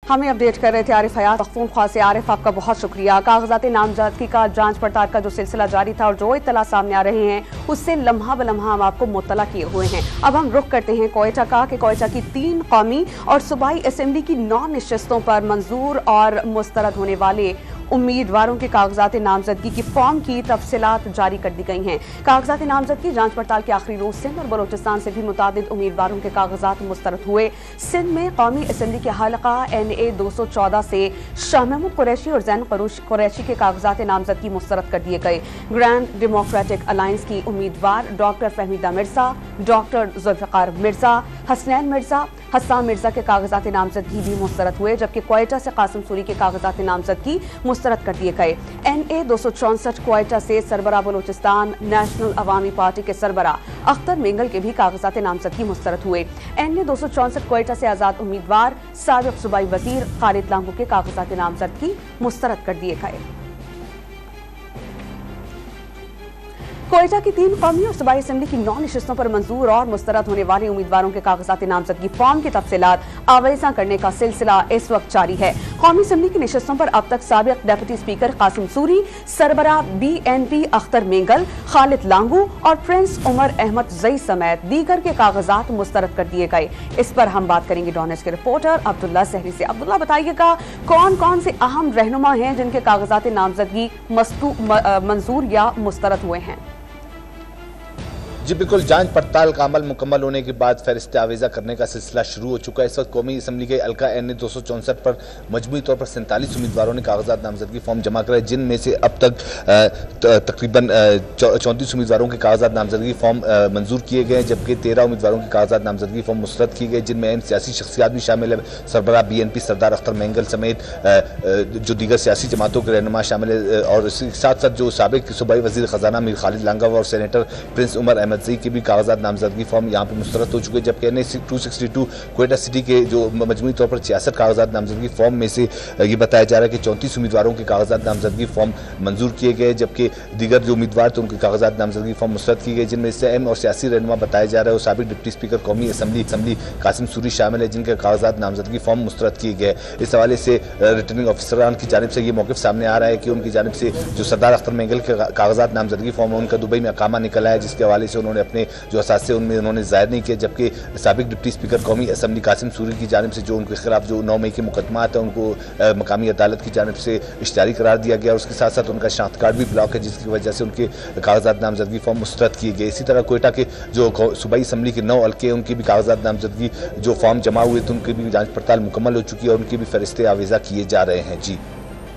हमें अपडेट कर रहे थे आरिफ हयात पख्तूनख्वा से। आरिफ, आपका बहुत शुक्रिया। कागजात नामजदगी का जांच पड़ताल का जो सिलसिला जारी था और जो इत्तला सामने आ रहे हैं उससे लम्हा ब लम्हा हम आपको मुत्तला किए हुए हैं। अब हम रुख करते हैं कोयटा का कि कोयटा की 3 कौमी और सूबाई असेंबली की 9 नशिस्तों पर मंजूर और मुस्तरद होने वाले उम्मीदवारों के कागजात नामजदगी की फॉर्म की तफसीलात जारी कर दी गई हैं। कागजात नामजदगी जांच पड़ताल के आखिरी रोज सिंध और बलोचिस्तान से भी मुतादिद उम्मीदवारों के कागजात मुस्तरद हुए। सिंध में कौमी असेंबली के हल्का NA 214 से शाह महमूद कुरैशी और जैन कुरैशी के कागजात नामजदगी मुस्तरद कर दिए गए। ग्रैंड डेमोक्रेटिक अलायंस की उम्मीदवार डॉक्टर फहमीदा मिर्जा, डॉक्टर जुल्फिकार मिर्जा, हसनैन मिर्जा, हस्सान मिर्जा के कागजात नामजदगी भी मुस्तरद हुए, जबकि क्वेटा से कासिम सूरी के कागजात नामजदगी मुस्तरद कर दिए गए। NA 264 क्वेटा से सरबरा बलोचिस्तान नेशनल अवामी पार्टी के सरबरा अख्तर मेंगल के भी कागजात नामजदगी मुस्तरद हुए। NA 264 क्वेटा से आजाद उम्मीदवार साबिक सूबाई वजीर खालिद लांगू के कागजात नामजदगी मुस्तरद कर दिए गए। कोयटा की 3 कौमी और सूबाई असेंबली की 9 नशिस्तों पर मंजूर और मुस्तरद होने वाले उम्मीदवारों के कागजात नामजदगी फॉर्म की तफसीलात आवेजा करने का सिलसिला इस वक्त जारी है। कौमी असेंबली की नशिस्तों पर अब तक साबिक डिप्टी स्पीकर कासिम सूरी, सरबरा BNP अख्तर मेंगल, खालिद लांगू और प्रिंस उमर अहमद जई समेत दीगर के कागजात मुस्तरद कर दिए गए। इस पर हम बात करेंगे डॉनेस के रिपोर्टर अब्दुल्ला सहरी से। अब्दुल्ला, बताइएगा कौन कौन से अहम रहनुमा हैं जिनके कागजात नामजदगी मंजूर या मुस्तरद हुए हैं? जी बिल्कुल, जांच पड़ताल का अमल मुकम्मल होने के बाद फहरिस्त आवेजा करने का सिलसिला शुरू हो चुका है। इस वक्त कौमी असम्बली के हल्का NA 264 पर मजमूई तौर पर 47 उम्मीदवारों ने कागजात नामजदगी फॉर्म जमा कराए, जिनमें से अब तक तकरीबन 34 उम्मीदवारों के कागजात नामजदगी फॉर्म मंजूर किए गए, जबकि 13 उम्मीदवारों के कागजात नामजदगी फॉर्म मुस्तरद किए गए, जिनमें अहम सियासी शख्सियात भी शामिल है। सरबरा BNP सरदार अख्तर मेंगल समेत जो दीगर सियासी जमातों के रहनुमा शामिल है, और इसके साथ साथ जो साबिक सूबाई वजीर खजाना मीर खालिद लांगू और सेनेटर प्रिंस उमर अहमद जई के भी कागजात नामजदगी फॉर्म यहाँ पे मुस्तरद हो चुके हैं। जबकि NA 262 क्वेटा सिटी के जो मजमूई तौर पर 66 कागजात नामजदगी फॉर्म में से ये बताया जा रहा है कि 34 उम्मीदवारों के कागजात नामजदगी फॉर्म मंजूर किए गए, जबकि दीगर जो उम्मीदवार थे उनके कागजात नामजदगी फॉर्म मुस्तरद किए गए, जिनमें से अहम और सियासी रहनुमा बताया जा रहा है वो साबिक डिप्टी स्पीकर कौमी असम्बली कासिम सूरी शामिल है, जिनके कागजात नामजदगी फॉर्म मुस्तरद किए गए। इस हवाले से रिटर्निंग ऑफिसरान की जानिब से ये मौक़िफ़ सामने आ रहा है कि उनकी जानिब से जो सरदार अख्तर मेंगल के कागजात नामजदगी फॉर्म है उनका दुबई में अकामा निकला है, जिसके हवाले से उन्होंने अपने जो असासे उनमें उन्होंने जाहिर नहीं किया। जबकि साबिक डिप्टी स्पीकर कौमी असम्बली कासिम सूरी की जानिब से जो उनके खिलाफ जो 9 मई के मुकदमात है उनको मकामी अदालत की जानिब से इश्तिहारी करार दिया गया, और उसके साथ साथ उनका शनाख्त कार्ड भी ब्लॉक है, जिसकी वजह से उनके कागजात नामजदगी फॉर्म मुस्तरद किए गए। इसी तरह कोयटा के जो सूबाई असम्बली के 9 हल्के उनकी भी कागजात नामजदगी जो फॉर्म जमा हुए थे उनकी भी जाँच पड़ताल मुकम्मल हो चुकी है और उनकी भी फरिश्ते आवेजा किए जा रहे हैं। जी।